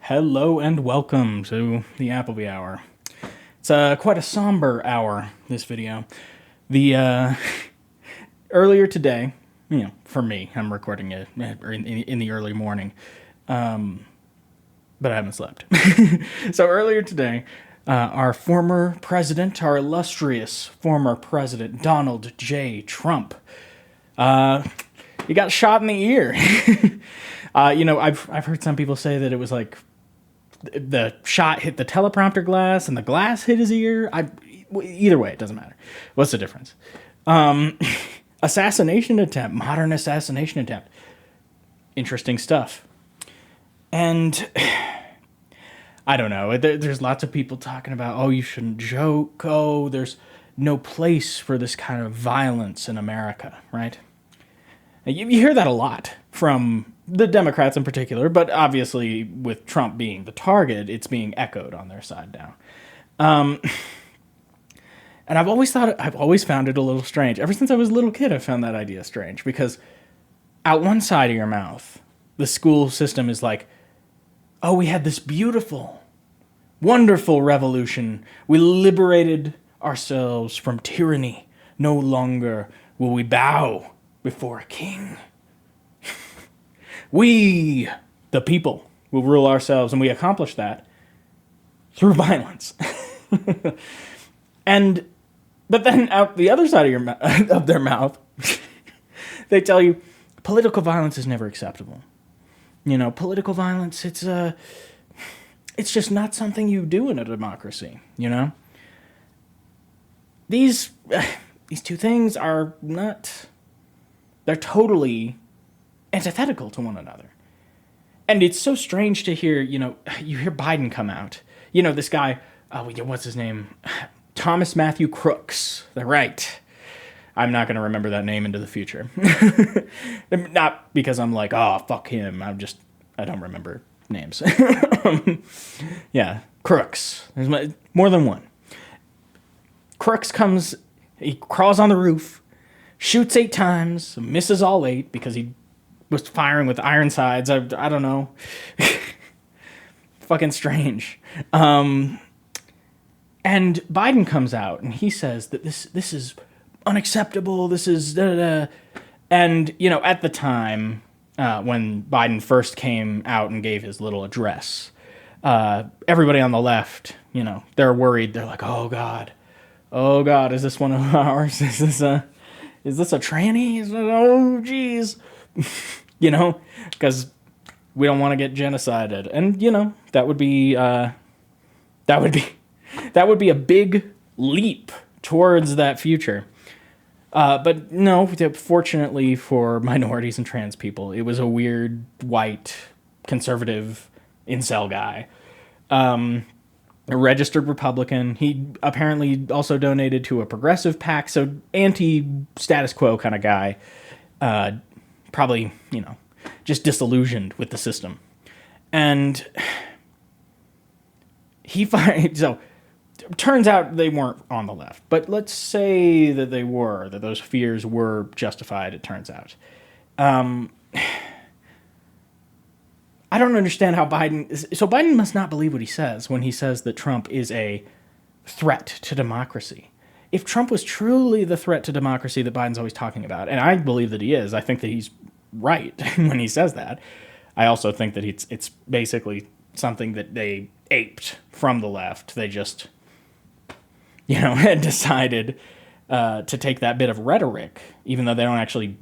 Hello and welcome to the Appleby Hour. It's quite a somber hour, this video. The earlier today, for me, I'm recording it in the early morning, but I haven't slept. So earlier today, our former president, our illustrious former president, Donald J. Trump, he got shot in the ear. I've heard some people say that it was like the shot hit the teleprompter glass and the glass hit his ear. Either way, it doesn't matter. What's the difference? Assassination attempt, modern assassination attempt. Interesting stuff. And I don't know. There's lots of people talking about, oh, you shouldn't joke. Oh, there's no place for this kind of violence in America, right? You hear that a lot from the Democrats in particular, but obviously with Trump being the target, it's being echoed on their side now. And I've always found it a little strange. Ever since I was a little kid, I found that idea strange because out one side of your mouth, the school system is like, oh, we had this beautiful, wonderful revolution. We liberated ourselves from tyranny. No longer will we bow before a king. We, the people, will rule ourselves, and we accomplish that through violence. But then out the other side of their mouth, they tell you political violence is never acceptable. Political violence, it's just not something you do in a democracy, These two things are not, they're totally antithetical to one another. And it's so strange to hear, you hear Biden come out. This guy, what's his name? Thomas Matthew Crooks. They're right. I'm not going to remember that name into the future. Not because I'm like, oh, fuck him. I don't remember names. Yeah, Crooks. There's more than one. Crooks comes, he crawls on the roof, shoots 8 times, misses all 8 because he was firing with iron sides. I don't know. Fucking strange. And Biden comes out and he says that this is unacceptable. This is da, da, da. And at the time when Biden first came out and gave his little address, everybody on the left, they're worried. They're like, oh God, is this one of ours? Is this a tranny? Oh geez. Because we don't want to get genocided, and that would be a big leap towards that future. But no, fortunately for minorities and trans people, it was a weird white conservative incel guy, a registered Republican. He apparently also donated to a progressive PAC, so anti-status quo kind of guy. Probably, just disillusioned with the system. And so turns out they weren't on the left, but let's say that they were, that those fears were justified, it turns out. I don't understand how Biden must not believe what he says when he says that Trump is a threat to democracy. If Trump was truly the threat to democracy that Biden's always talking about, and I believe that he is, I think that he's right when he says that. I also think that it's basically something that they aped from the left. They just, had decided to take that bit of rhetoric, even though they don't actually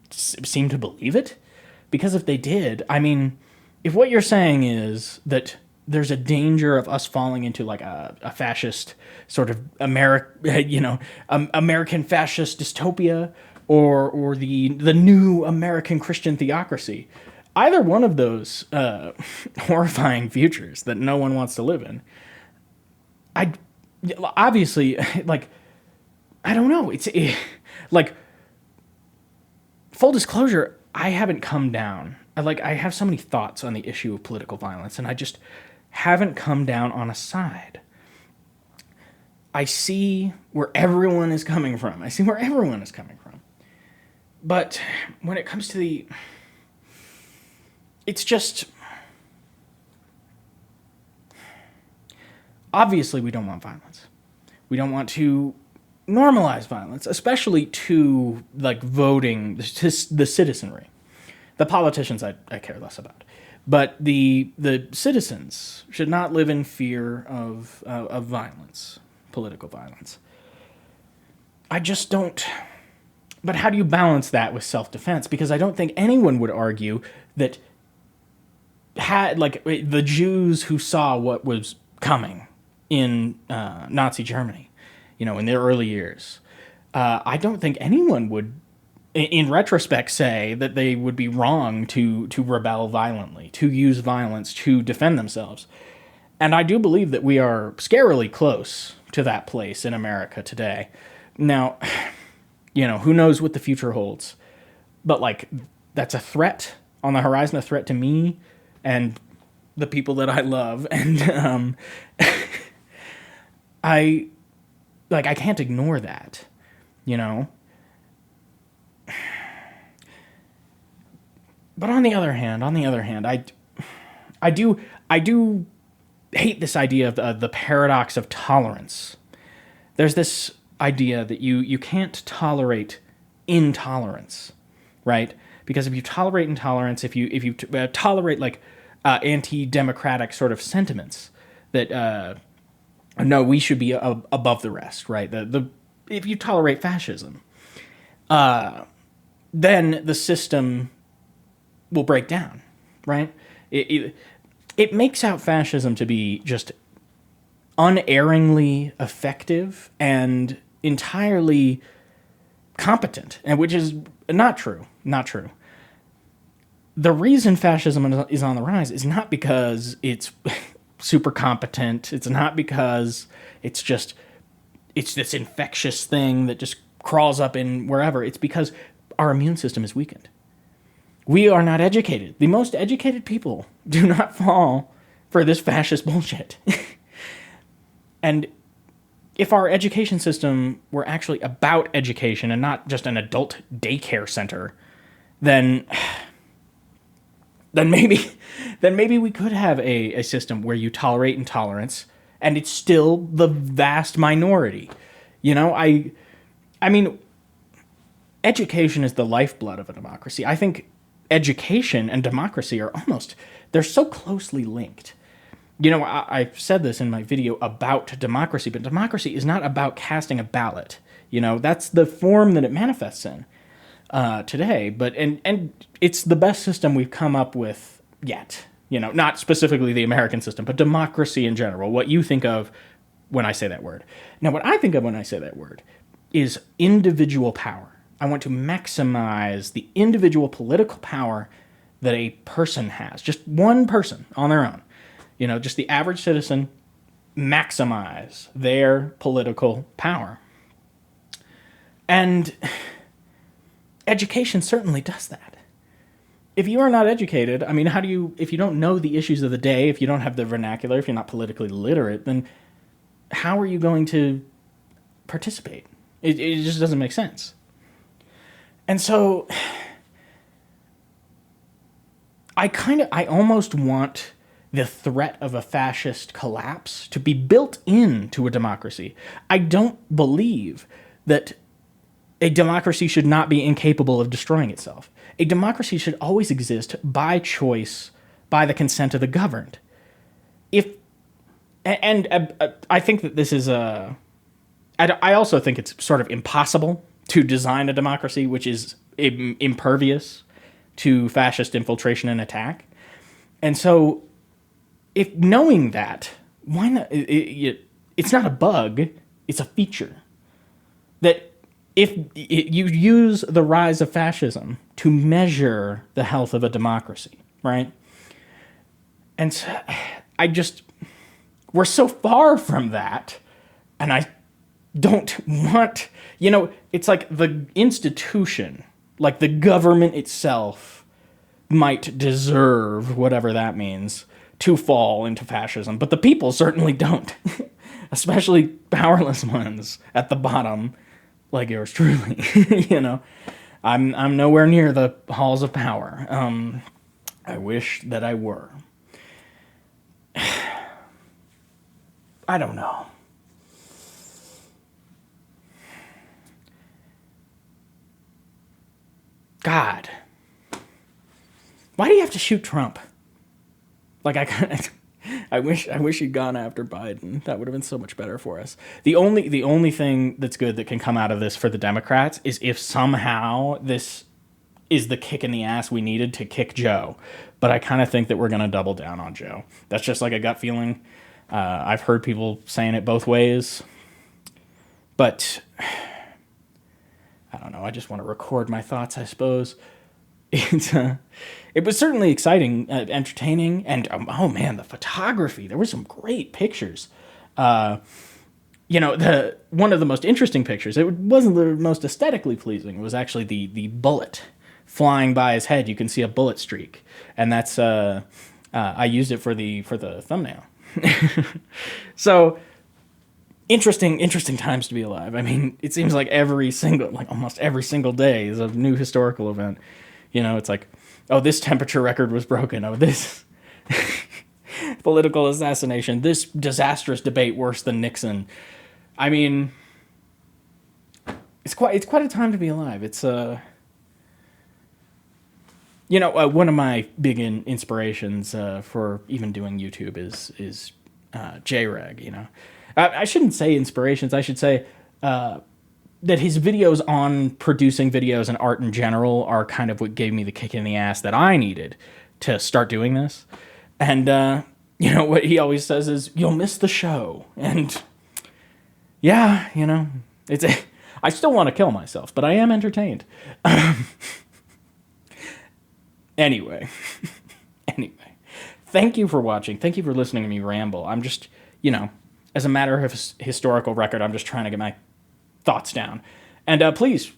seem to believe it. Because if they did, if what you're saying is that there's a danger of us falling into like a fascist sort of American fascist dystopia, or the new American Christian theocracy, either one of those horrifying futures that no one wants to live in, obviously, like, I don't know. It's like, full disclosure, I haven't come down. I have so many thoughts on the issue of political violence, and I just haven't come down on a side. I see where everyone is coming from. But when it comes to it's just, obviously we don't want violence. We don't want to normalize violence, especially to like voting, to the citizenry. The politicians I care less about, but the citizens should not live in fear of violence, political violence. I just don't. But how do you balance that with self-defense? Because I don't think anyone would argue that had like the Jews who saw what was coming in Nazi Germany, in their early years. I don't think anyone would, in retrospect, say that they would be wrong to rebel violently, to use violence to defend themselves. And I do believe that we are scarily close to that place in America today. Now, who knows what the future holds? But like, that's a threat on the horizon, a threat to me and the people that I love. And I can't ignore that, But on the other hand, I do hate this idea of the paradox of tolerance. There's this idea that you can't tolerate intolerance, right? Because if you tolerate intolerance, if you tolerate like anti-democratic sort of sentiments, that no, we should be above the rest, right? If you tolerate fascism, then the system will break down, right? It makes out fascism to be just unerringly effective and entirely competent, and which is not true. Not true. The reason fascism is on the rise is not because it's super competent. It's not because it's this infectious thing that just crawls up in wherever. It's because our immune system is weakened. We are not educated. The most educated people do not fall for this fascist bullshit. And if our education system were actually about education and not just an adult daycare center, then maybe we could have a system where you tolerate intolerance and it's still the vast minority. I mean, education is the lifeblood of a democracy. I think education and democracy they're so closely linked. I've said this in my video about democracy, but democracy is not about casting a ballot. That's the form that it manifests in today. But and it's the best system we've come up with yet. Not specifically the American system, but democracy in general. What you think of when I say that word. Now, what I think of when I say that word is individual power. I want to maximize the individual political power that a person has. Just one person on their own. Just the average citizen, maximize their political power. And education certainly does that. If you are not educated, I mean, if you don't know the issues of the day, if you don't have the vernacular, if you're not politically literate, then how are you going to participate? It just doesn't make sense. And so I almost want the threat of a fascist collapse to be built into a democracy. I don't believe that a democracy should not be incapable of destroying itself. A democracy should always exist by choice, by the consent of the governed. I think that this is I also think it's sort of impossible to design a democracy which is impervious to fascist infiltration and attack. And so, if knowing that, why not? It's not a bug; it's a feature. That if you use the rise of fascism to measure the health of a democracy, right? And so we're so far from that, and I don't want, it's like the institution, like the government itself might deserve, whatever that means, to fall into fascism, but the people certainly don't, especially powerless ones at the bottom, like yours truly. I'm nowhere near the halls of power. I wish that I were. I don't know. God. Why do you have to shoot Trump? Like, I wish he'd gone after Biden. That would have been so much better for us. The only thing that's good that can come out of this for the Democrats is if somehow this is the kick in the ass we needed to kick Joe. But I kind of think that we're going to double down on Joe. That's just like a gut feeling. I've heard people saying it both ways. But I don't know. I just want to record my thoughts, I suppose. It was certainly exciting, entertaining, and oh man, the photography. There were some great pictures. The one of the most interesting pictures, it wasn't the most aesthetically pleasing. It was actually the bullet flying by his head. You can see a bullet streak, and that's I used it for the thumbnail. So interesting times to be alive. I mean, it seems like almost every single day is a new historical event. It's like, oh, this temperature record was broken. Oh, this political assassination. This disastrous debate worse than Nixon. I mean, it's quite a time to be alive. It's one of my big inspirations for even doing YouTube is JREG. I shouldn't say inspirations. I should say that his videos on producing videos and art in general are kind of what gave me the kick in the ass that I needed to start doing this. And, what he always says is, you'll miss the show. And, yeah, I still want to kill myself, but I am entertained. Anyway, thank you for watching. Thank you for listening to me ramble. I'm just, as a matter of historical record, I'm just trying to get my thoughts down. And please,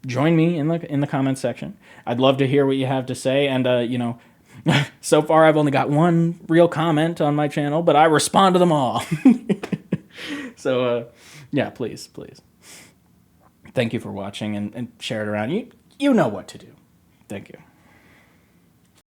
join me in the comments section. I'd love to hear what you have to say. And, so far I've only got one real comment on my channel, but I respond to them all. So, yeah, please. Thank you for watching and share it around. You know what to do. Thank you.